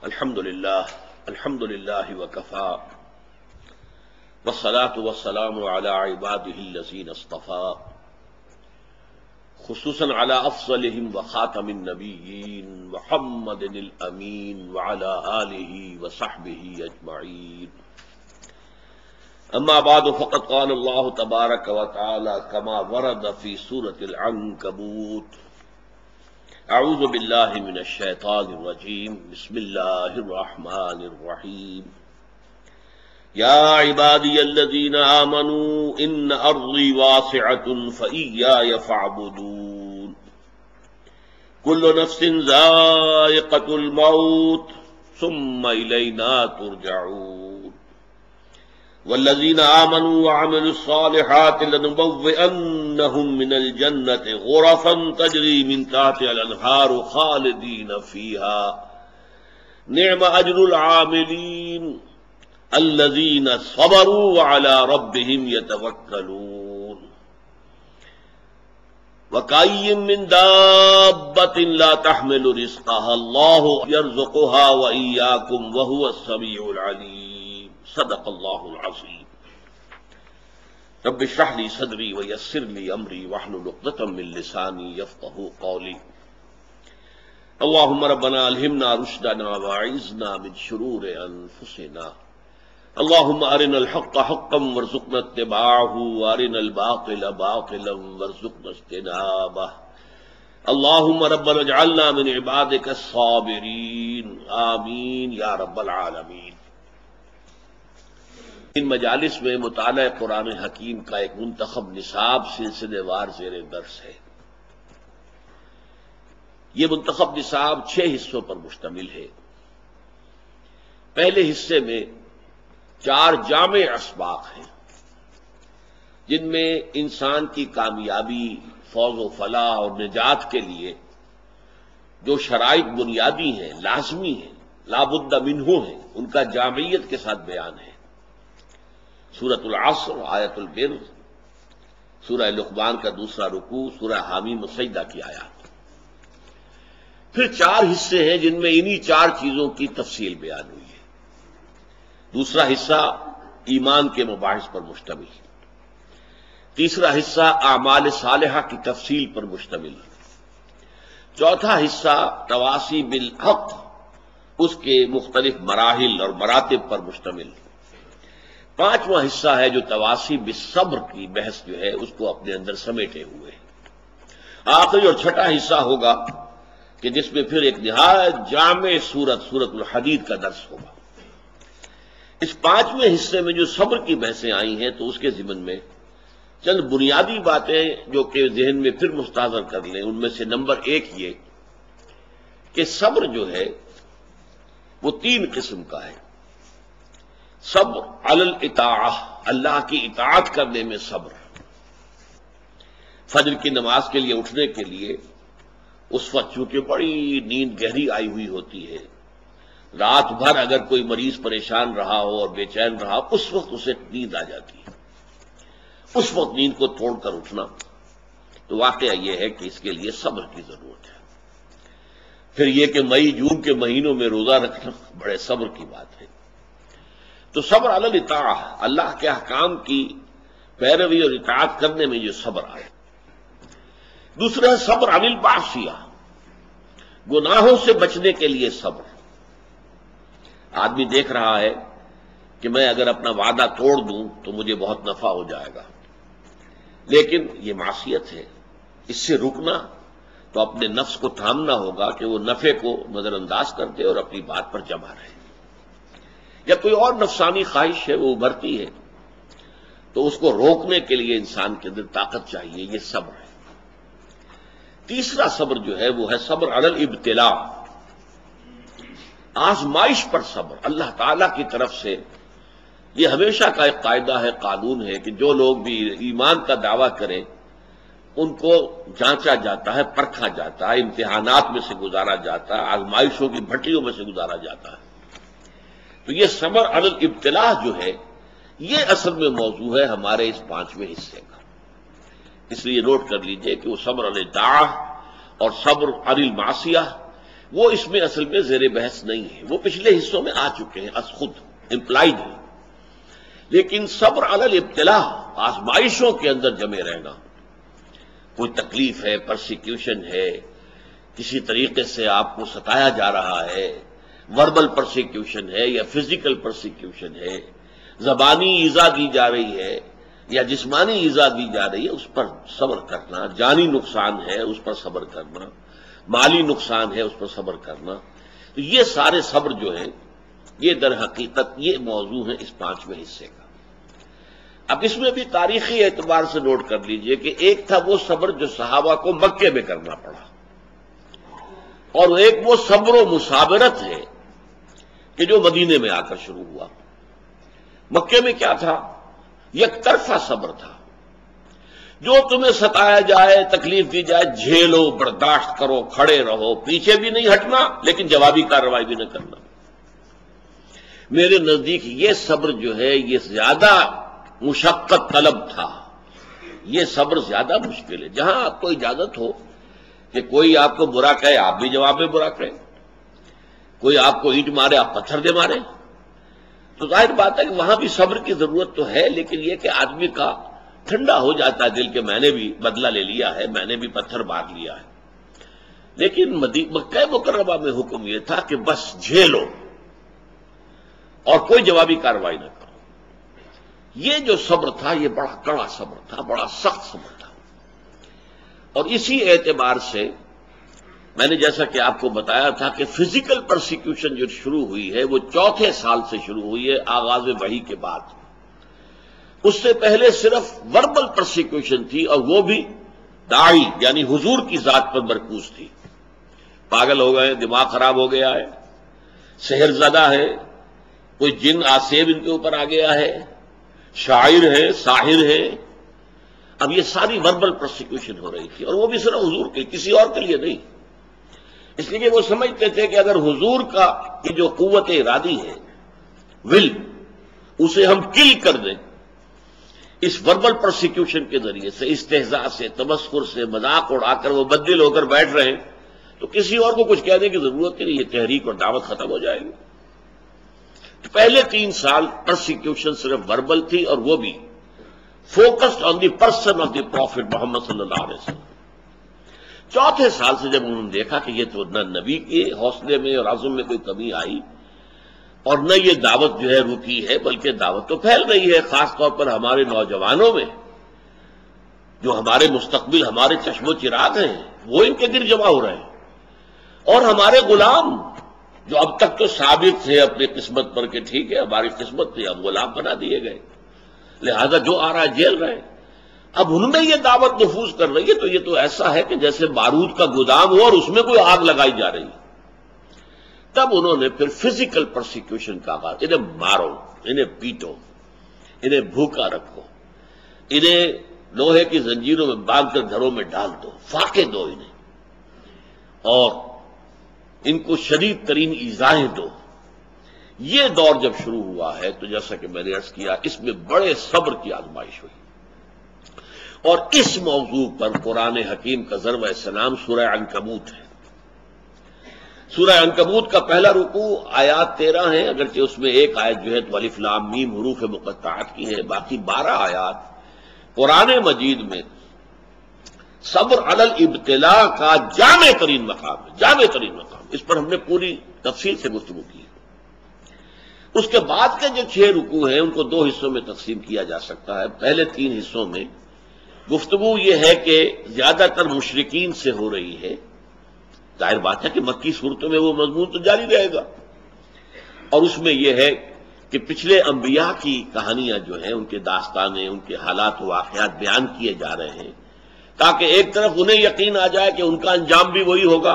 الحمدللہ وکفا والصلاة والسلام علی عباده الذین اصطفى خصوصا علی افضلهم وخاتم النبیین محمد الامین وعلی آلہ وصحبہ اجمعین. اما بعد فقد قال اللہ تبارک وتعالی کما ورد فی سورة العنکبوت: اعوذ باللہ من الشیطان الرجیم بسم اللہ الرحمن الرحیم. یا عبادی الذین آمنوا ان ارضی واسعۃ فإیای فاعبدون. کل نفس ذائقۃ الموت ثم الینا ترجعون. والذین آمنوا وعملوا الصالحات لنبوئنهم من الجنة غرفا تجری من تحتها الانہار خالدین فیها نعم اجر العاملین الذین صبروا وعلی ربهم یتوکلون. وکأین من دابة لا تحمل رزقها اللہ یرزقها وإیاکم وهو السمیع العلیم. صدق اللہ العظیم. رب اشرح لی صدری ویسر لی امری واحلل عقدۃ من لسانی یفقہوا قولی. اللہم ربنا الہمنا رشدنا واعذنا من شرور انفسنا. اللہم ارنا الحق حقا وارزقنا اتباعہ وارنا الباطل باطلا وارزقنا اجتنابہ. اللہم ربنا اجعلنا من عبادک الصابرین. آمین یا رب العالمین. ان مجالس میں مطالعہ قرآن حکیم کا ایک منتخب نصاب سلسلے وار زیر درس ہے. یہ منتخب نصاب 6 حصوں پر مشتمل ہے. پہلے حصے میں 4 جامع اسباق ہیں جن میں انسان کی کامیابی، فوز و فلاح اور نجات کے لیے جو شرائط بنیادی ہیں، لازمی ہیں، لا بد منہ ہیں، ان کا جامعیت کے ساتھ بیان ہے. سورۃ العصر، آیت البر، سورہ لقمان کا دوسرا رکوع، سورہ حامیم السجدہ کی آیات. پھر 4 حصے ہیں جن میں انہی 4 چیزوں کی تفصیل بیان ہوئی ہے. دوسرا حصہ ایمان کے مباحث پر مشتمل. تیسرا حصہ اعمال صالحہ کی تفصیل پر مشتمل. چوتھا حصہ تواصی بالحق، اس کے مختلف مراحل اور مراتب پر مشتمل. 5واں حصہ ہے جو تواصی بالصبر کی بحث جو ہے اس کو اپنے اندر سمیٹے ہوئے. آخری اور چھٹا حصہ ہوگا کہ جس میں پھر ایک نہایت جامع سورۃ الحدید کا درس ہوگا. اس 5ویں حصے میں جو صبر کی بحثیں آئی ہیں تو اس کے ضمن میں چند بنیادی باتیں جو کہ ذہن میں پھر مستحضر کر لیں. ان میں سے نمبر 1 یہ کہ صبر جو ہے وہ 3 قسم کا ہے. صبر علی الاطاعہ، اللہ کی اطاعت کرنے میں صبر. فجر کی نماز کے لیے اٹھنے کے لیے اس وقت چونکہ بڑی نیند گہری آئی ہوئی ہوتی ہے، رات بھر اگر کوئی مریض پریشان رہا ہو اور بے چین رہا، اس وقت اسے نیند آ جاتی ہے. اس وقت نیند کو توڑ کر اٹھنا تو واقعہ یہ ہے کہ اس کے لیے صبر کی ضرورت ہے. پھر یہ کہ مئی جون کے مہینوں میں روزہ رکھنا بڑے صبر کی بات ہے. تو صبر علی الاطاعہ، اللہ کے احکام کی پیروی اور اطاعت کرنے میں یہ صبر آئے. دوسرا ہے صبر علی المعصیہ، گناہوں سے بچنے کے لیے صبر. آدمی دیکھ رہا ہے کہ میں اگر اپنا وعدہ توڑ دوں تو مجھے بہت نفع ہو جائے گا، لیکن یہ معصیت ہے، اس سے رکنا تو اپنے نفس کو تھامنا ہوگا کہ وہ نفع کو نظر انداز کر دے اور اپنی بات پر جمع رہے. یا کوئی اور نفسانی خواہش ہے وہ ابھرتی ہے تو اس کو روکنے کے لیے انسان کے اندر طاقت چاہیے. یہ صبر ہے. تیسرا صبر جو ہے وہ ہے صبر علی الابتلاء، آزمائش پر صبر. اللہ تعالی کی طرف سے یہ ہمیشہ کا ایک قاعدہ ہے، قانون ہے کہ جو لوگ بھی ایمان کا دعویٰ کریں ان کو جانچا جاتا ہے، پرکھا جاتا ہے، امتحانات میں سے گزارا جاتا ہے، آزمائشوں کی بھٹیوں میں سے گزارا جاتا ہے. تو یہ صبر علی الابتلاء جو ہے یہ اصل میں موضوع ہے ہمارے اس 5ویں حصے کا. اس لیے نوٹ کر لیجئے کہ وہ صبر علی الطاعہ اور صبر علی المعصیہ وہ اس میں اصل میں زیر بحث نہیں ہے، وہ پچھلے حصوں میں آ چکے ہیں، از خود امپلائڈ ہیں۔ لیکن صبر علی الابتلاء، آزمائشوں کے اندر جمے رہنا، کوئی تکلیف ہے، پرسیکیوشن ہے، کسی طریقے سے آپ کو ستایا جا رہا ہے، وربل پرسیکیوشن ہے یا فزیکل پرسیکیوشن ہے، زبانی ایذا دی جا رہی ہے یا جسمانی ایذا دی جا رہی ہے، اس پر صبر کرنا، جانی نقصان ہے اس پر صبر کرنا، مالی نقصان ہے اس پر صبر کرنا، تو یہ سارے صبر جو ہیں یہ در حقیقت یہ موضوع ہے اس 5ویں حصے کا۔ اب اس میں بھی تاریخی اعتبار سے نوٹ کر لیجئے کہ ایک تھا وہ صبر جو صحابہ کو مکے میں کرنا پڑا، اور ایک وہ صبر و مصابرت ہے کہ جو مدینے میں آ کر شروع ہوا۔ مکے میں کیا تھا؟ یک طرفہ صبر تھا، جو تمہیں ستایا جائے، تکلیف دی جائے، جھیلو، برداشت کرو، کھڑے رہو، پیچھے بھی نہیں ہٹنا لیکن جوابی کارروائی بھی نہ کرنا۔ میرے نزدیک یہ صبر جو ہے یہ زیادہ مشقت طلب تھا، یہ صبر زیادہ مشکل ہے۔ جہاں آپ کو اجازت ہو کہ کوئی آپ کو برا کہے آپ بھی جواب میں برا کہیں، کوئی آپ کو اینٹ مارے آپ پتھر دے مارے، تو ظاہر بات ہے کہ وہاں بھی صبر کی ضرورت تو ہے، لیکن یہ کہ آدمی کا ٹھنڈا ہو جاتا ہے دل کہ میں نے بھی بدلہ لے لیا ہے، میں نے بھی پتھر مار لیا ہے۔ لیکن مکہ مکرمہ میں حکم یہ تھا کہ بس جھیلو اور کوئی جوابی کارروائی نہ کرو۔ یہ جو صبر تھا یہ بڑا کڑا صبر تھا، بڑا سخت صبر تھا، اور اسی اعتبار سے میں نے جیسا کہ آپ کو بتایا تھا کہ فزیکل پرسیکیوشن جو شروع ہوئی ہے وہ 4تھے سال سے شروع ہوئی ہے آغاز وحی کے بعد۔ اس سے پہلے صرف وربل پرسیکیوشن تھی، اور وہ بھی داعی یعنی حضور کی ذات پر مرکوز تھی۔ پاگل ہو گئے، دماغ خراب ہو گیا ہے، سحر زدہ ہے، کوئی جن آسیب ان کے اوپر آ گیا ہے، شاعر ہے، ساحر ہے۔ اب یہ ساری وربل پرسیکیوشن ہو رہی تھی، اور وہ بھی صرف حضور کے، کسی اور کے لیے نہیں، اس لیے کہ وہ سمجھتے تھے کہ اگر حضور کا یہ جو قوت ارادی ہے، ول، اسے ہم کل کر دیں اس وربل پرسیکیوشن کے ذریعے سے، استہزاء سے، تمسخر سے، مذاق اڑا کر وہ بددل ہو کر بیٹھ رہے ہیں، تو کسی اور کو کچھ کہنے کی ضرورت نہیں، یہ تحریک اور دعوت ختم ہو جائے گی۔ پہلے 3 سال پرسیکیوشن صرف وربل تھی، اور وہ بھی focused on the person of the prophet Muhammad صلی اللہ علیہ وسلم۔ 4تھے سال سے جب انہوں نے دیکھا کہ یہ تو نہ نبی کے حوصلے میں اور عزم میں کوئی کمی آئی، اور نہ یہ دعوت جو ہے رکی ہے، بلکہ دعوت تو پھیل رہی ہے، خاص طور پر ہمارے نوجوانوں میں، جو ہمارے مستقبل، ہمارے چشم و چراغ ہیں، وہ ان کے گر جمع ہو رہے ہیں، اور ہمارے غلام جو اب تک تو ثابت تھے اپنی قسمت پر کہ ٹھیک ہے ہماری قسمت تھی، اب غلام بنا دیے گئے، لہذا جو آ رہا ہے جیل رہے ہیں۔ اب ان میں یہ دعوت نفوذ کر رہی ہے، تو یہ تو ایسا ہے کہ جیسے بارود کا گودام ہو اور اس میں کوئی آگ لگائی جا رہی ہے۔ تب انہوں نے پھر فزیکل پرسیکیوشن کا آغاز، انہیں مارو، انہیں پیٹو، انہیں بھوکا رکھو، انہیں لوہے کی زنجیروں میں باندھ کر گھروں میں ڈال دو، فاقے دو انہیں، اور ان کو شدید ترین ایذائیں دو۔ یہ دور جب شروع ہوا ہے تو جیسا کہ میں نے عرض کیا اس میں بڑے صبر کی آزمائش ہوئی، اور اس موضوع پر قرآن حکیم کا ضرب سلام سورہ عنکبوت ہے۔ سورہ عنکبوت کا پہلا رکوع آیات 13 ہیں، اگرچہ اس میں ایک آیت جو ہے تو الف لام میم حروف مقطعات کی ہے، باقی 12 آیات قرآن مجید میں صبر علی الابتلاء کا جامع ترین مقام ہے، جامع ترین مقام۔ اس پر ہم نے پوری تفصیل سے گفتگو کی ہے۔ اس کے بعد کے جو 6 رکوع ہیں ان کو 2 حصوں میں تقسیم کیا جا سکتا ہے۔ پہلے 3 حصوں میں گفتگو یہ ہے کہ زیادہ تر مشرکین سے ہو رہی ہے، ظاہر بات ہے کہ مکی صورتوں میں وہ مضمون تو جاری رہے گا، اور اس میں یہ ہے کہ پچھلے انبیاء کی کہانیاں جو ہیں، ان کے داستانیں، ان کے حالات و واقعات بیان کیے جا رہے ہیں، تاکہ ایک طرف انہیں یقین آ جائے کہ ان کا انجام بھی وہی ہوگا،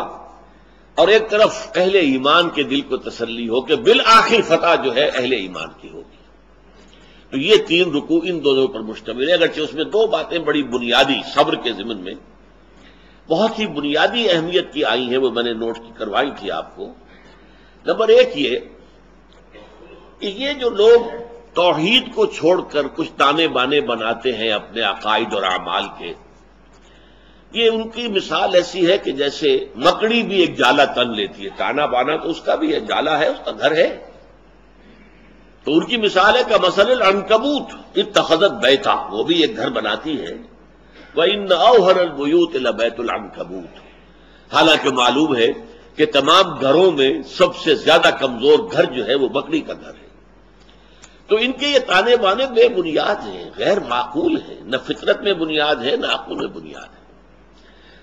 اور ایک طرف اہل ایمان کے دل کو تسلی ہو کہ بالآخر فتح جو ہے اہل ایمان کی ہوگی۔ تو یہ 3 رکوع ان دونوں پر مشتمل ہے، اگرچہ اس میں 2 باتیں بڑی بنیادی صبر کے ضمن میں بہت ہی بنیادی اہمیت کی آئی ہیں، وہ میں نے نوٹ کی کروائی تھی آپ کو۔ نمبر 1 یہ کہ یہ جو لوگ توحید کو چھوڑ کر کچھ تانے بانے بناتے ہیں اپنے عقائد اور اعمال کے، یہ ان کی مثال ایسی ہے کہ جیسے مکڑی بھی ایک جالا تن لیتی ہے، تانا بانا تو اس کا بھی ہے، جالا ہے، اس کا گھر ہے. تو ان کی مثال ہے کہ مثل العنکبوت اتخذت بیتا، وہ بھی ایک گھر بناتی ہے. وَإِنَّ أَوْهَنَ الْبُيُوتِ لَبَيْتُ الْعَنكَبُوتِ، حالانکہ معلوم ہے کہ تمام گھروں میں سب سے زیادہ کمزور گھر جو ہے وہ مکڑی کا گھر ہے. تو ان کے یہ تانے بانے بے بنیاد ہیں، غیر معقول ہیں، نہ فطرت میں بنیاد ہے نہ عقل میں بنیاد ہے.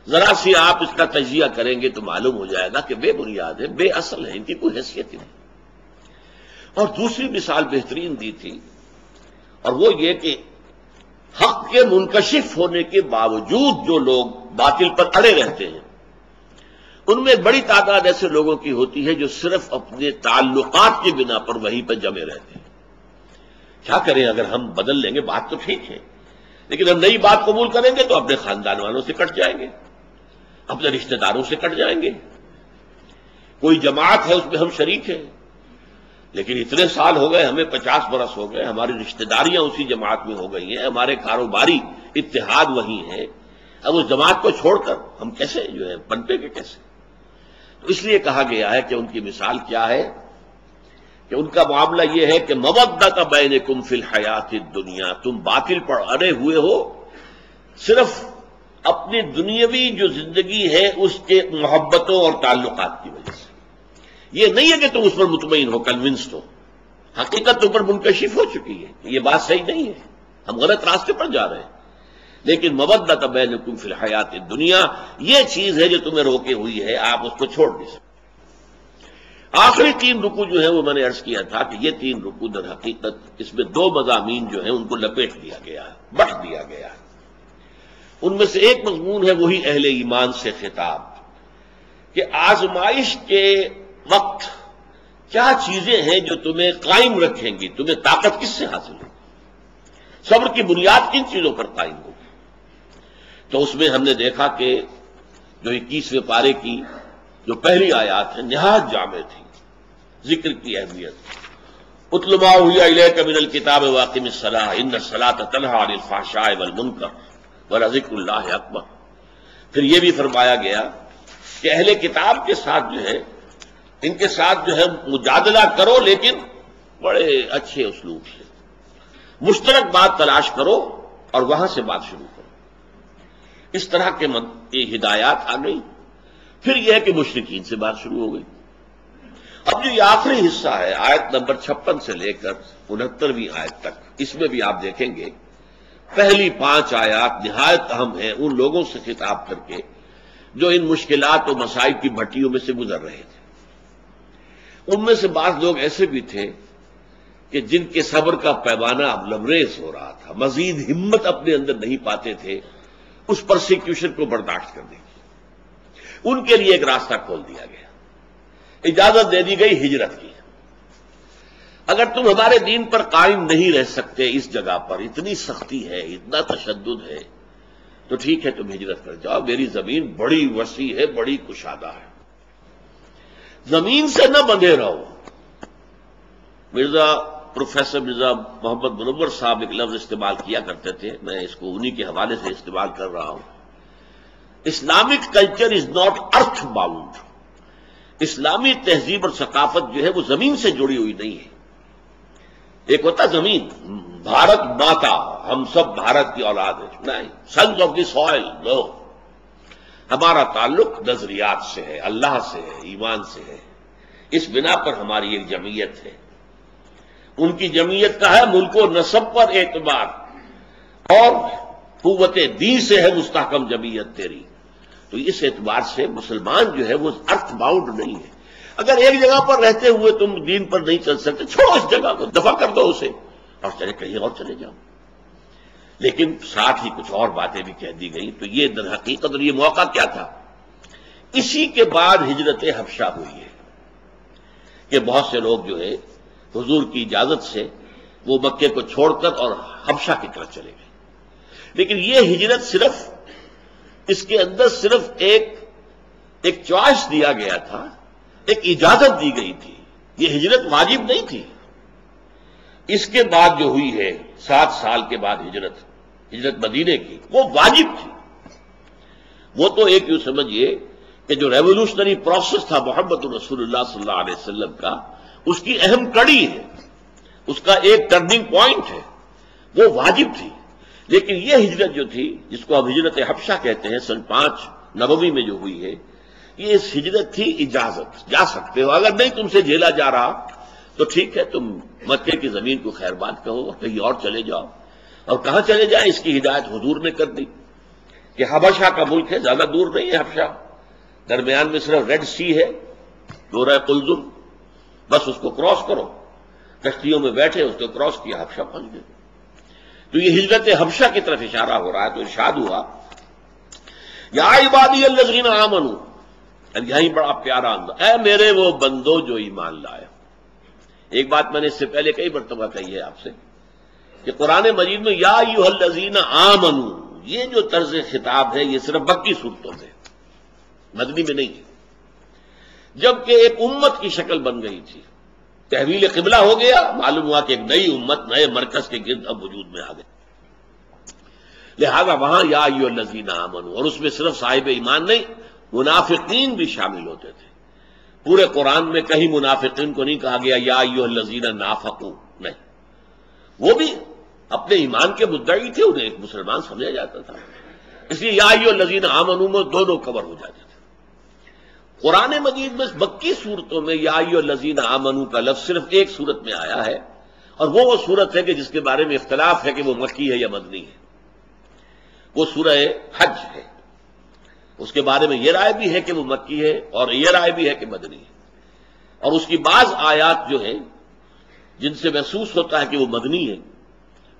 ذرا سی آپ اس کا تجزیہ کریں گے تو معلوم ہو جائے گا کہ بے بنیاد ہے، بے اصل ہے، ان کی کوئی حیثیت ہی نہیں. اور دوسری مثال بہترین دی تھی، اور وہ یہ کہ حق کے منکشف ہونے کے باوجود جو لوگ باطل پر اڑے رہتے ہیں، ان میں بڑی تعداد ایسے لوگوں کی ہوتی ہے جو صرف اپنے تعلقات کی بنا پر وہیں پہ جمے رہتے ہیں. کیا کریں، اگر ہم بدل لیں گے بات تو ٹھیک ہے، لیکن ہم نئی بات قبول کریں گے تو اپنے خاندان والوں سے کٹ جائیں گے، اپنے رشتہ داروں سے کٹ جائیں گے. کوئی جماعت ہے اس میں ہم شریک ہیں، لیکن اتنے سال ہو گئے، ہمیں 50 برس ہو گئے، ہماری رشتہ داریاں اسی جماعت میں ہو گئی ہیں، ہمارے کاروباری اتحاد وہی ہے. اب اس جماعت کو چھوڑ کر ہم کیسے جو ہے پنپے کے کیسے؟ تو اس لیے کہا گیا ہے کہ ان کی مثال کیا ہے کہ ان کا معاملہ یہ ہے کہ مودۃ بینکم فی الحیات الدنیا، تم باطل پر اڑے ہوئے ہو صرف اپنی دنیاوی جو زندگی ہے اس کے محبتوں اور تعلقات کی وجہ سے. یہ نہیں ہے کہ تم اس پر مطمئن ہو، کنونسڈ ہو، حقیقت تم پر منکشف ہو چکی ہے. یہ بات صحیح نہیں ہے، ہم غلط راستے پر جا رہے ہیں. لیکن مودۃ بینکم فی الحیات الدنیا یہ چیز ہے جو تمہیں روکے ہوئی ہے، آپ اس کو چھوڑ نہیں سکتے. آخری 3 رکوع جو ہیں وہ میں نے عرض کیا تھا کہ یہ 3 رکوع در حقیقت اس میں 2 مضامین جو ہیں ان کو لپیٹ دیا گیا ہے، بٹ دیا گیا ہے. ان میں سے ایک مضمون ہے وہی اہل ایمان سے خطاب، کہ آزمائش کے وقت کیا چیزیں ہیں جو تمہیں قائم رکھیں گی، تمہیں طاقت کس سے حاصل ہوگی، صبر کی بنیاد کن چیزوں پر قائم ہوگی. تو اس میں ہم نے دیکھا کہ جو 21ویں پارے کی جو پہلی آیات ہے نہایت جامع تھی، ذکر کی اہمیت. اتل ما اوحی الیک من الکتاب واقم الصلاۃ ان الصلاۃ تنہی عن الفحشاء والمنکر ولذکر اللہ اکبر. پھر یہ بھی فرمایا گیا کہ اہل کتاب کے ساتھ جو ہے ان کے ساتھ جو ہے مجادلہ کرو، لیکن بڑے اچھے اسلوب سے مشترک بات تلاش کرو اور وہاں سے بات شروع کرو. اس طرح کے ہدایات آ گئی. پھر یہ ہے کہ مشرکین سے بات شروع ہو گئی. اب جو یہ آخری حصہ ہے آیت نمبر 56 سے لے کر 69ویں آیت تک، اس میں بھی آپ دیکھیں گے پہلی 5 آیات نہایت اہم ہیں ان لوگوں سے خطاب کر کے جو ان مشکلات و مسائل کی بھٹیوں میں سے گزر رہے تھے. ان میں سے بعض لوگ ایسے بھی تھے کہ جن کے صبر کا پیمانہ اب لبریز ہو رہا تھا، مزید ہمت اپنے اندر نہیں پاتے تھے اس پرسیکیوشن کو برداشت کرنے کی. ان کے لیے ایک راستہ کھول دیا گیا، اجازت دے دی گئی ہجرت کی. اگر تم ہمارے دین پر قائم نہیں رہ سکتے، اس جگہ پر اتنی سختی ہے، اتنا تشدد ہے، تو ٹھیک ہے تم ہجرت کر جاؤ، میری زمین بڑی وسیع ہے، بڑی کشادہ ہے، زمین سے نہ بندھے رہو. پروفیسر مرزا محمد منور صاحب ایک لفظ استعمال کیا کرتے تھے، میں اس کو انہی کے حوالے سے استعمال کر رہا ہوں. Islamic culture is not earth bound. اسلامی تہذیب اور ثقافت جو ہے وہ زمین سے جڑی ہوئی نہیں ہے. ایک ہوتا زمین، بھارت ماتا، ہم سب بھارت کی اولاد ہیں، نہیں، سنز آف دی سوائل، نو. ہمارا تعلق نظریات سے ہے، اللہ سے ہے، ایمان سے ہے. اس بنا پر ہماری ایک جمعیت ہے. ان کی جمعیت کا ہے ملک و نسب پر اعتبار، اور قوت دین سے ہے مستحکم جمعیت تیری. تو اس اعتبار سے مسلمان جو ہے وہ ارتھ باؤنڈ نہیں ہے. اگر ایک جگہ پر رہتے ہوئے تم دین پر نہیں چل سکتے، چھوڑو اس جگہ کو، دفع کر دو اسے اور چلے کہیں اور چلے جاؤ. لیکن ساتھ ہی کچھ اور باتیں بھی کہہ دی گئی. تو یہ در حقیقت اور یہ موقع کیا تھا؟ اسی کے بعد ہجرت حبشہ ہوئی ہے کہ بہت سے لوگ جو ہے حضور کی اجازت سے وہ مکے کو چھوڑ کر اور حبشہ کی طرف چلے گئے. لیکن یہ ہجرت صرف اس کے اندر صرف ایک چوائس دیا گیا تھا، ایک اجازت دی گئی تھی. یہ ہجرت واجب نہیں تھی. اس کے بعد جو ہوئی ہے 7 سال کے بعد ہجرت مدینے کی، وہ واجب تھی. وہ تو ایک یوں سمجھیے کہ جو ریولوشنری پروسیس تھا محمد رسول اللہ صلی اللہ علیہ وسلم کا، اس کی اہم کڑی ہے، اس کا ایک ٹرننگ پوائنٹ ہے، وہ واجب تھی۔ لیکن یہ ہجرت جو تھی، جس کو اب ہجرت حبشہ کہتے ہیں، سن 5 نبوی میں جو ہوئی ہے، یہ اس ہجرت تھی اجازت، جا سکتے ہو، اگر نہیں تم سے جھیلا جا رہا تو ٹھیک ہے، تم مکے کی زمین کو خیر بات کہو، کہیں اور چلے جاؤ۔ اور کہاں چلے جائیں، اس کی ہدایت حضور نے کر دی کہ حبشہ کا ملک ہے، زیادہ دور نہیں ہے حبشہ، درمیان میں صرف ریڈ سی ہے، دورہ قلزم، بس اس کو کراس کرو، کشتیوں میں بیٹھے اس کو کراس کیا، حبشہ پہنچ گئے۔ تو یہ ہجرت حبشہ کی طرف اشارہ ہو رہا ہے، تو ارشاد ہوا یا عبادی الذین آمنوا، اور یہی بڑا پیارا انداز، اے میرے وہ بندو جو ایمان لائے۔ ایک بات میں نے اس سے پہلے کئی مرتبہ کہی ہے آپ سے کہ قرآن مجید میں یا ایھا الذین آمنوا، یہ جو طرز خطاب ہے یہ صرف مکی صورتوں میں، مدنی میں نہیں ہے۔ جبکہ ایک امت کی شکل بن گئی تھی، تحویل قبلہ ہو گیا، معلوم ہوا کہ ایک نئی امت نئے مرکز کے گرد اب وجود میں آ گئی، لہذا وہاں یا ایھا الذین آمنوا، اور اس میں صرف صاحب ایمان نہیں، منافقین بھی شامل ہوتے تھے۔ پورے قرآن میں کہیں منافقین کو نہیں کہا گیا یا ایھا الذین نافقوا، نہیں، وہ بھی اپنے ایمان کے مدعی تھے، انہیں ایک مسلمان سمجھا جاتا تھا، اس لیے یا ایھا الذین آمنوا میں دونوں کور ہو جاتے تھے۔ قرآن مجید میں مکی صورتوں میں یا ایھا الذین آمنوا کا لفظ صرف ایک صورت میں آیا ہے، اور وہ صورت ہے کہ جس کے بارے میں اختلاف ہے کہ وہ مکی ہے یا مدنی ہے، وہ سورہ حج ہے۔ اس کے بارے میں یہ رائے بھی ہے کہ وہ مکی ہے، اور یہ رائے بھی ہے کہ مدنی ہے، اور اس کی بعض آیات جو ہیں جن سے محسوس ہوتا ہے کہ وہ مدنی ہے،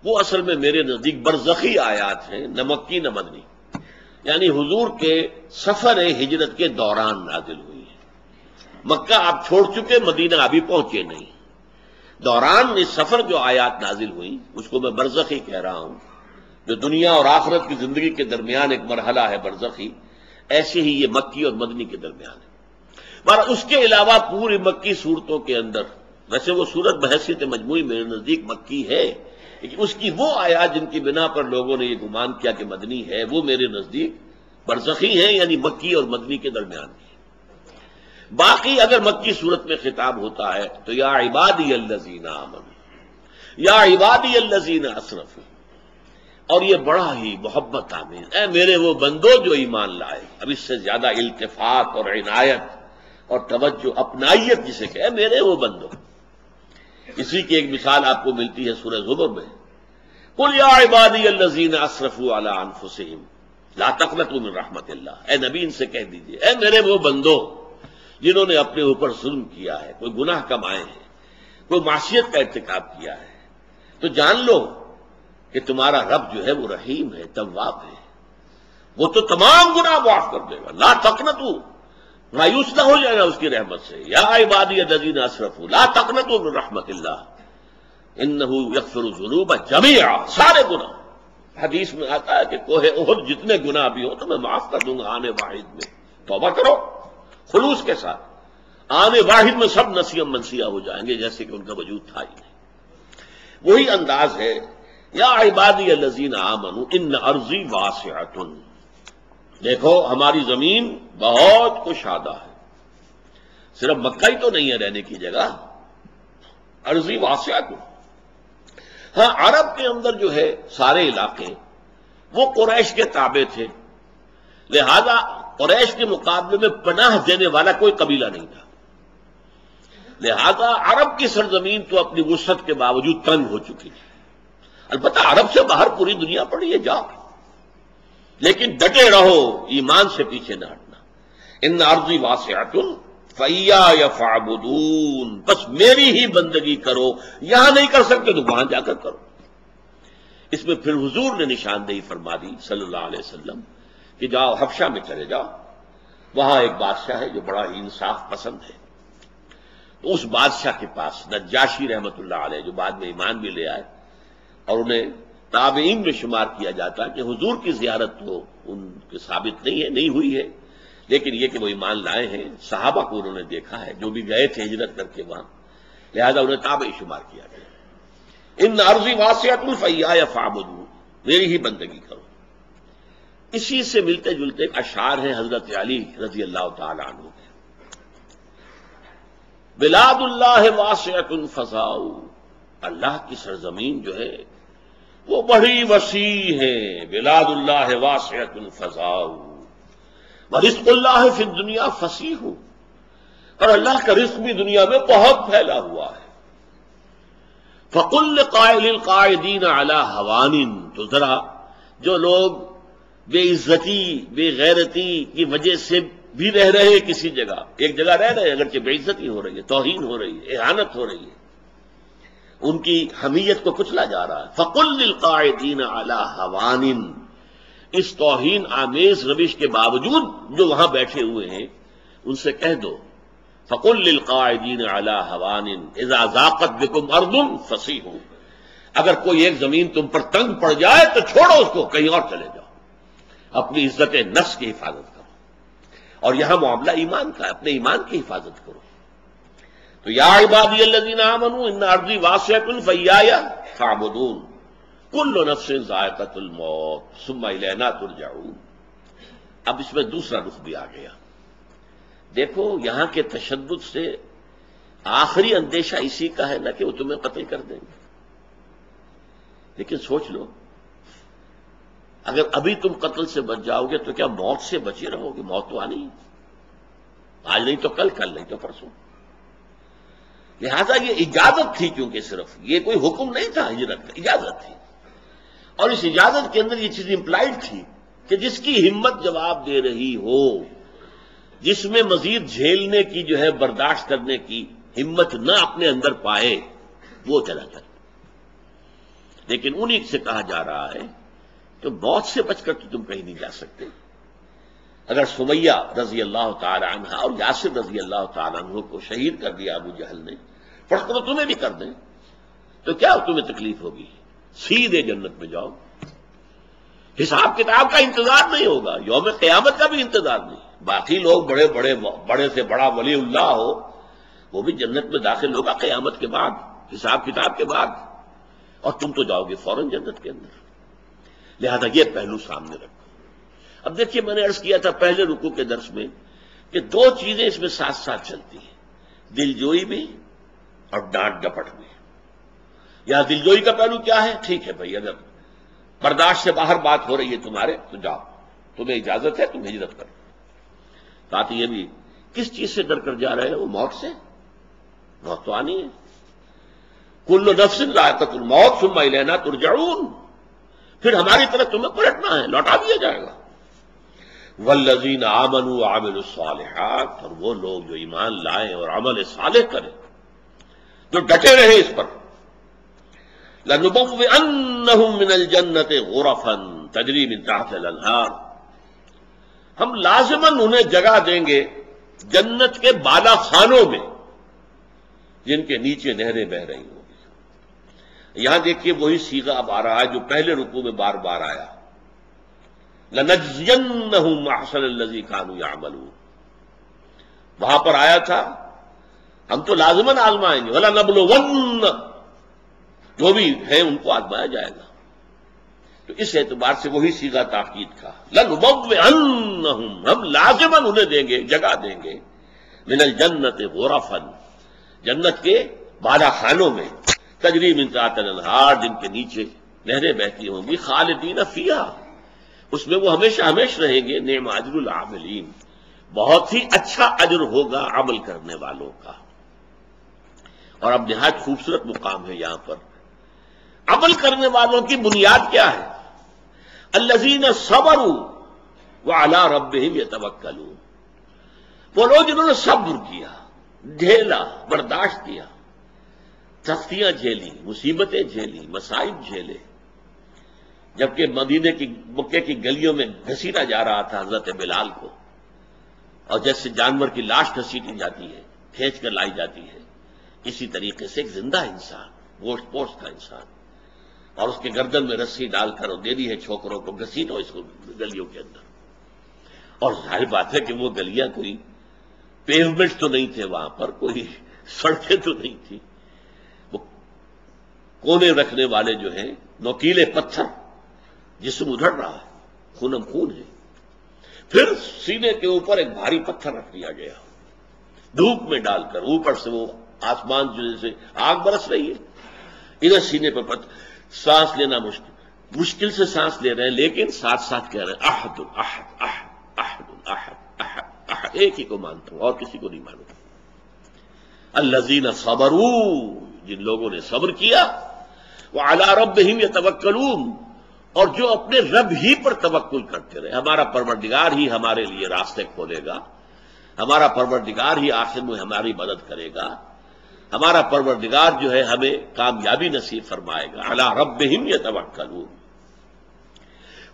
وہ اصل میں میرے نزدیک برزخی آیات ہیں، نہ مکی نہ مدنی، یعنی حضور کے سفر ہجرت کے دوران نازل ہوئی ہے۔ مکہ آپ چھوڑ چکے، مدینہ ابھی پہنچے نہیں، دوران اس سفر جو آیات نازل ہوئی اس کو میں برزخی کہہ رہا ہوں، جو دنیا اور آخرت کی زندگی کے درمیان ایک مرحلہ ہے برزخی، ایسے ہی یہ مکی اور مدنی کے درمیان ہے۔ مگر اس کے علاوہ پوری مکی صورتوں کے اندر، ویسے وہ صورت بحیثیت مجموعی میرے نزدیک مکی ہے، لیکن اس کی وہ آیات جن کی بنا پر لوگوں نے یہ گمان کیا کہ مدنی ہے، وہ میرے نزدیک برزخی ہیں، یعنی مکی اور مدنی کے درمیان کی۔ باقی اگر مکی صورت میں خطاب ہوتا ہے تو یا عبادی الذین آمنوا، یا عبادی الذین اسرفوا، اور یہ بڑا ہی محبت آمیز، اے میرے وہ بندو جو ایمان لائے۔ اب اس سے زیادہ التفات اور عنایت اور توجہ، اپنائیت جسے کہ اے میرے وہ بندو، اسی کی ایک مثال آپ کو ملتی ہے سورہ زمر میں، قل یا عبادی الذین اسرفوا علی انفسہم لا تقنطوا من رحمت اللہ، اے نبی ان سے کہہ دیجئے اے میرے وہ بندو جنہوں نے اپنے اوپر ظلم کیا ہے، کوئی گناہ کمائے ہیں، کوئی معصیت کا ارتکاب کیا ہے، تو جان لو کہ تمہارا رب جو ہے وہ رحیم ہے، تواب ہے، وہ تو تمام گناہ معاف کر دے گا۔ لا تقنطوا، مایوس نہ ہو جائے گا اس کی رحمت سے، یا عبادی الذین اسرفوا لا تقنطوا من رحمت اللہ انہ یغفر الذنوب جمیعا، سارے گناہ۔ حدیث میں آتا ہے کہ کوہ احد جتنے گناہ بھی ہوں تو میں معاف کر دوں گا آنے واحد میں، توبہ کرو خلوص کے ساتھ، آنے واحد میں سب نسیم منسیہ ہو جائیں گے جیسے کہ ان کا وجود تھا ہی نہیں۔ وہی انداز ہے یا عبادی الذین آمنوا ان ارضی واسعۃ، دیکھو ہماری زمین بہت کشادہ ہے، صرف مکہ ہی تو نہیں ہے رہنے کی جگہ، ارضی واسعۃ۔ ہاں عرب کے اندر جو ہے سارے علاقے وہ قریش کے تابع تھے، لہذا قریش کے مقابلے میں پناہ دینے والا کوئی قبیلہ نہیں تھا، لہذا عرب کی سرزمین تو اپنی وسعت کے باوجود تنگ ہو چکی تھی۔ البتہ عرب سے باہر پوری دنیا پڑی ہے، جاؤ، لیکن ڈٹے رہو، ایمان سے پیچھے نہ ہٹنا۔ ان ارضی واسعۃ فإیایا فاعبدون، بس میری ہی بندگی کرو، یہاں نہیں کر سکتے تو وہاں جا کر کرو۔ اس میں پھر حضور نے نشاندہی فرما دی صلی اللہ علیہ وسلم کہ جاؤ حبشہ میں چلے جاؤ، وہاں ایک بادشاہ ہے جو بڑا ہی انصاف پسند ہے، تو اس بادشاہ کے پاس نجاشی رحمت اللہ علیہ، جو بعد میں ایمان بھی لے آئے اور انہیں تابعین میں شمار کیا جاتا ہے، کہ حضور کی زیارت تو ان کے ثابت نہیں ہے، نہیں ہوئی ہے، لیکن یہ کہ وہ ایمان لائے ہیں، صحابہ کو انہوں نے دیکھا ہے جو بھی گئے تھے ہجرت کر کے وہاں، لہذا انہیں تابعی شمار کیا گیا۔ ان ارضی واسعۃ فإیایا فاعبدون، میری ہی بندگی کرو۔ اسی سے ملتے جلتے ایک اشعار ہیں حضرت علی رضی اللہ تعالی عنہ کے، بلاد اللہ واسعۃ فضاء، اللہ کی سرزمین جو ہے وہ بڑی وسیع ہے، بلاد اللہ واسعۃ فضاء ورزق اللہ فی الدنیا فصیح، اور اللہ کا رزق بھی دنیا میں بہت پھیلا ہوا ہے۔ فقل لقائل القاعدین علی ہوان، تو ذرا جو لوگ بے عزتی بے غیرتی کی وجہ سے بھی رہ رہے ہیں کسی جگہ، ایک جگہ رہ رہے ہیں اگرچہ بے عزتی ہو رہی ہے، توہین ہو رہی ہے، اہانت ہو رہی ہے، ان کی حمیت کو کچلا جا رہا ہے، فقل للقاعدین علی ہوان، اس توہین آمیز روش کے باوجود جو وہاں بیٹھے ہوئے ہیں ان سے کہہ دو، فقل للقاعدین علی ہوان اذا ضاقت بکم ارض فصیحوا، اگر کوئی ایک زمین تم پر تنگ پڑ جائے تو چھوڑو اس کو، کہیں اور چلے جاؤ، اپنی عزت نفس کی حفاظت کرو، اور یہاں معاملہ ایمان کا ہے، اپنے ایمان کی حفاظت کرو۔ تو یا عبادی الذین آمنوا ان ارضی واسعۃ فایای فاعبدون کل نفس ذائقۃ الموت ثم الینا ترجعون۔ اب اس میں دوسرا رخ بھی آ گیا، دیکھو یہاں کے تشدد سے آخری اندیشہ اسی کا ہے نا کہ وہ تمہیں قتل کر دیں گے، لیکن سوچ لو اگر ابھی تم قتل سے بچ جاؤ گے تو کیا موت سے بچے رہو گے؟ موت تو آنی ہے، آج نہیں تو کل، کل نہیں تو پرسوں۔ لہذا یہ اجازت تھی، کیونکہ صرف یہ کوئی حکم نہیں تھا ہجرت کا، اجازت تھی، اور اس اجازت کے اندر یہ چیز امپلائڈ تھی کہ جس کی ہمت جواب دے رہی ہو، جس میں مزید جھیلنے کی جو ہے برداشت کرنے کی ہمت نہ اپنے اندر پائے، وہ چلا جائے۔ لیکن انہی سے کہا جا رہا ہے کہ موت سے بچ کر تو تم کہیں نہیں جا سکتے۔ اگر سمیہ رضی اللہ تعالی عنہ اور یاسر رضی اللہ تعالی عنہ کو شہید کر دیا ابو جہل نے، فرض کرو تمہیں بھی کر دیں تو کیا تمہیں تکلیف ہوگی؟ سیدھے جنت میں جاؤ، حساب کتاب کا انتظار نہیں ہوگا، یوم قیامت کا بھی انتظار نہیں۔ باقی لوگ بڑے سے بڑا ولی اللہ ہو وہ بھی جنت میں داخل ہوگا قیامت کے بعد، حساب کتاب کے بعد، اور تم تو جاؤ گے فوراً جنت کے اندر۔ لہذا یہ پہلو سامنے رکھو۔ اب دیکھیے میں نے عرض کیا تھا پہلے رکوع کے درس میں کہ دو چیزیں اس میں ساتھ ساتھ چلتی ہیں، دل جوئی بھی اور ڈانٹ ڈپٹ بھی۔ یہاں دل جوئی کا پہلو کیا ہے؟ ٹھیک ہے بھائی، اگر برداشت سے باہر بات ہو رہی ہے تمہارے تو جاؤ، تمہیں اجازت ہے، تم ہجرت کرو۔ ساتھ یہ بھی کس چیز سے ڈر کر جا رہے ہیں؟ وہ موت سے، موت تو آنی ہے، کل نفس ذائقۃ الموت ثم الینا ترجعون، پھر ہماری طرف تمہیں پلٹنا ہے، لوٹا دیا جائے گا۔ والذین آمنوا وعملوا الصالحات، اور وہ لوگ جو ایمان لائیں اور عمل صالح کریں، جو ڈٹے رہے اس پر، لنبوئنہم من الجنۃ غرفا تجری من تحتہا الانہار، ہم لازماً انہیں جگہ دیں گے جنت کے بالا خانوں میں جن کے نیچے نہریں بہ رہی ہوں گی۔ یہاں دیکھیے وہی صیغہ اب آ رہا ہے جو پہلے رکوع میں بار بار آیا، لنجزینہم احسن الذی کانوا یعملون، وہاں پر آیا تھا ہم تو لازماً آزمائیں گے، ولنبلون، جو بھی ہیں ان کو آزمایا جائے گا۔ تو اس اعتبار سے وہی صیغہ تاکید کا، لنبوئنہم، ہم لازماً انہیں دیں گے، جگہ دیں گے، من الجنت غرفا، جنت کے بالا خانوں میں، تجری من تحتہا الانہار، جن کے نیچے نہریں بہتی ہوں گی، خالدین فیہا، اس میں وہ ہمیشہ ہمیشہ رہیں گے، نعم اجر العاملین، بہت ہی اچھا اجر ہوگا عمل کرنے والوں کا۔ اور اب نہایت خوبصورت مقام ہے یہاں پر، عمل کرنے والوں کی بنیاد کیا ہے؟ الذین صبروا وعلی ربہم یتوکلون، وہ لوگ جنہوں نے صبر کیا، جھیلا، برداشت کیا، سختیاں جھیلی، مصیبتیں جھیلی، مصائب جھیلے، جبکہ مکے کی گلیوں میں گھسیٹا جا رہا تھا حضرت بلال کو، اور جیسے جانور کی لاش گھسیٹی جاتی ہے، کھینچ کر لائی جاتی ہے، اسی طریقے سے ایک زندہ انسان، گوشت پوشت کا انسان، اور اس کے گردن میں رسی ڈال کر دے دی ہے چھوکروں کو، گھسیٹو اس کو گلیوں کے اندر۔ اور ظاہر بات ہے کہ وہ گلیاں کوئی پیومنٹ تو نہیں تھے، وہاں پر کوئی سڑکیں تو نہیں تھی، وہ کونے رکھنے والے جو ہیں نوکیلے پتھر، جسم ادھڑ رہا ہے، خونم خون ہے. پھر سینے کے اوپر ایک بھاری پتھر رکھ دیا گیا دھوپ میں ڈال کر، اوپر سے وہ آسمان جیسے آگ برس رہی ہے، ادھر سینے پر پتھر. سانس لینا مشکل سے سانس لے رہے ہیں، لیکن ساتھ ساتھ کہہ رہے ہیں احد احد احد احد احد احد احد، ایک ہی کو مانتا ہوں اور کسی کو نہیں مانتا. الذین صبروا، جن لوگوں نے صبر کیا، وعلی ربہم یتوکلون، اور جو اپنے رب ہی پر توکل کرتے رہے. ہمارا پروردگار ہی ہمارے لیے راستے کھولے گا، ہمارا پروردگار ہی آخر میں ہماری مدد کرے گا، ہمارا پروردگار جو ہے ہمیں کامیابی نصیب فرمائے گا. علی ربہم یتوکلون.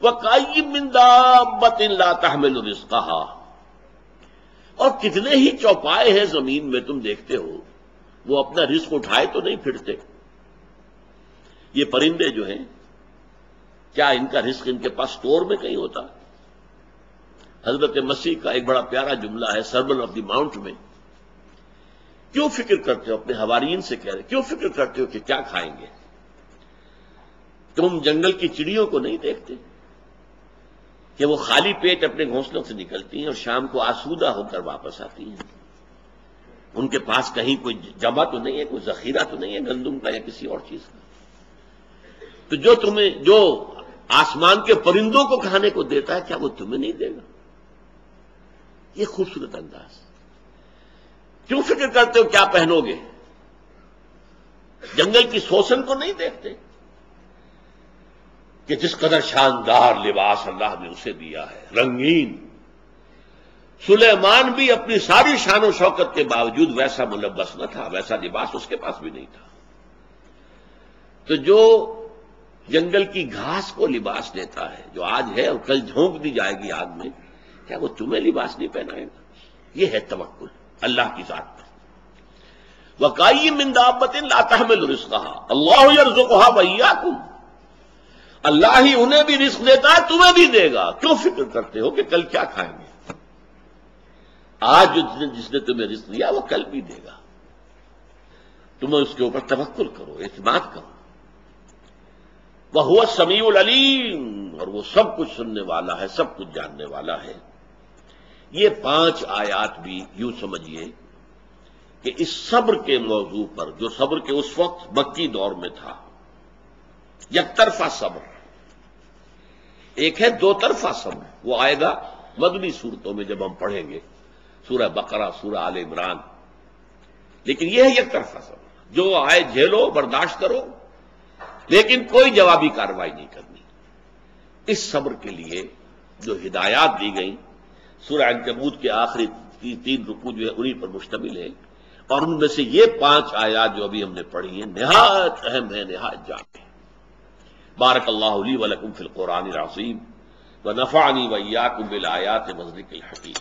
وَكَأَيٍّ مِّن دَابَّةٍ لَّا تَحْمِلُ رِزْقَهَا، اور کتنے ہی چوپائے ہیں زمین میں تم دیکھتے ہو، وہ اپنا رزق اٹھائے تو نہیں پھرتے. یہ پرندے جو ہیں، کیا ان کا رزق ان کے پاس اسٹور میں کہیں ہوتا؟ حضرت مسیح کا ایک بڑا پیارا جملہ ہے سرمن آف دی ماؤنٹ میں. کیوں فکر کرتے ہو، اپنے حواریین سے کہہ رہے کیوں فکر کرتے ہو کہ کیا کھائیں گے؟ تم جنگل کی چڑیوں کو نہیں دیکھتے کہ وہ خالی پیٹ اپنے گھونسلوں سے نکلتی ہیں اور شام کو آسودہ ہو کر واپس آتی ہیں؟ ان کے پاس کہیں کوئی جمع تو نہیں ہے، کوئی ذخیرہ تو نہیں ہے گندم کا یا کسی اور چیز کا. تو جو آسمان کے پرندوں کو کھانے کو دیتا ہے، کیا وہ تمہیں نہیں دے گا؟ یہ خوبصورت انداز. کیوں فکر کرتے ہو کیا پہنو گے؟ جنگل کی سوسن کو نہیں دیکھتے کہ جس قدر شاندار لباس اللہ نے اسے دیا ہے، رنگین. سلیمان بھی اپنی ساری شان و شوکت کے باوجود ویسا ملبس نہ تھا، ویسا لباس اس کے پاس بھی نہیں تھا. تو جو جنگل کی گھاس کو لباس دیتا ہے، جو آج ہے اور کل جھونک دی جائے گی آگ میں، کیا وہ تمہیں لباس نہیں پہنائے گا؟ یہ ہے توکل اللہ کی ذات پر. وَكَأَيٍّ مِّن دَابَّةٍ لَّا تَحْمِلُ رِزْقَهَا اللَّهُ يَرْزُقُهَا وَإِيَّاكُمْ، اللہ ہی انہیں بھی رزق دیتا ہے، تمہیں بھی دے گا. کیوں فکر کرتے ہو کہ کل کیا کھائیں گے؟ آج جس نے تمہیں رزق دیا وہ کل بھی دے گا. تمہیں اس کے اوپر توکل کرو، اعتماد کرو. وَهُوَ السَّمِيعُ الْعَلِيمُ، اور وہ سب کچھ سننے والا ہے، سب کچھ جاننے والا ہے. یہ 5 آیات بھی یوں سمجھیے کہ اس صبر کے موضوع پر، جو صبر کے اس وقت مکی دور میں تھا، یک طرفہ صبر، ایک ہے 2 طرفہ صبر. وہ آئے گا مدنی صورتوں میں جب ہم پڑھیں گے، سورہ بقرہ، سورہ آل عمران. لیکن یہ ہے یک طرفہ صبر، جو آئے جھیلو، برداشت کرو، لیکن کوئی جوابی کارروائی نہیں کرنی. اس صبر کے لیے جو ہدایات دی گئیں، سورہ عنکبوت کے آخری 3 رکوع جو ہے انہی پر مشتمل ہے. اور ان میں سے یہ 5 آیات جو ابھی ہم نے پڑھی ہیں نہایت اہم ہے، نہایت جامع ہے. بارک اللہ لی ولکم فی القرآن العظیم ونفعنی وإیاکم بالآیات والذکر الحکیم.